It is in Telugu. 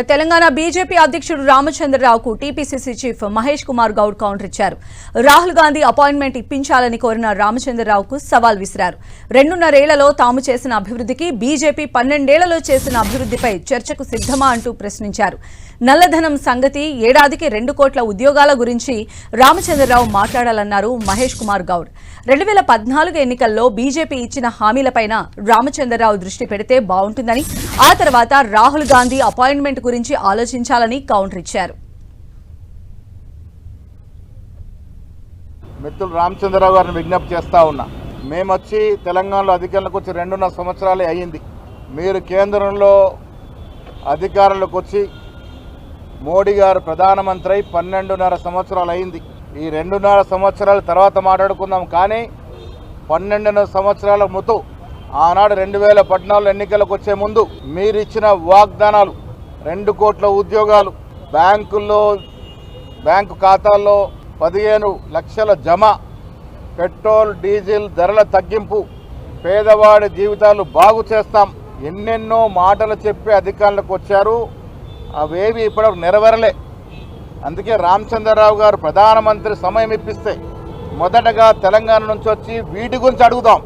తెలంగాణ బీజేపీ అధ్యక్షుడు రామచంద్రరావుకు TPCC chief Mahesh Kumar Goud counter ఇచ్చారు. రాహుల్ గాంధీ అపాయింట్మెంట్ ఇప్పించాలని కోరిన రామచంద్రరావుకు సవాల్ విసిరారు. 2.5 ఏళ్లలో తాము చేసిన అభివృద్ధికి బీజేపీ 12 ఏళ్లలో చేసిన అభివృద్ధిపై చర్చకు సిద్ధమా అంటూ ప్రశ్నించారు. నల్లధనం సంగతి, ఏడాదికి 2 కోట్ల ఉద్యోగాల గురించి రామచంద్రరావు మాట్లాడాలన్నారు మహేష్ కుమార్ గౌడ్. 2014 ఎన్నికల్లో బీజేపీ ఇచ్చిన హామీలపైన రామచంద్రరావు దృష్టి పెడితే బాగుంటుందని, ఆ తర్వాత రాహుల్ గాంధీ అపాయింట్మెంట్ గురించి ఆలోచించాలని కౌంటర్ ఇచ్చారు. మిత్రులు రామచంద్రరావు గారిని విజ్ఞప్తి చేస్తా ఉన్నా, మేమొచ్చి తెలంగాణలో అధికారంలోకి వచ్చి 2.5 సంవత్సరాలే అయ్యింది. మీరు కేంద్రంలో అధికారంలోకి వచ్చి మోడీ గారు ప్రధానమంత్రి 12.5 సంవత్సరాలు అయింది. ఈ 2.5 సంవత్సరాల తర్వాత మాట్లాడుకుందాం. కానీ 12 సంవత్సరాల ముందు ఆనాడు 2014 ఎన్నికలకు వచ్చే ముందు మీరు ఇచ్చిన వాగ్దానాలు 2 కోట్ల ఉద్యోగాలు, బ్యాంకు ఖాతాల్లో 15 లక్షల జమ, పెట్రోల్ డీజిల్ ధరల తగ్గింపు, పేదవాడి జీవితాలు బాగు చేస్తాం, ఎన్నెన్నో మాటలు చెప్పి అధికారంలోకి వచ్చారు. అవేవి ఇప్పటివరకు నెరవేరలే. అందుకే రామచంద్రరావు గారు ప్రధానమంత్రి సమయం ఇప్పిస్తే మొదటగా తెలంగాణ నుంచి వచ్చి వీటి గురించి అడుగుదాం.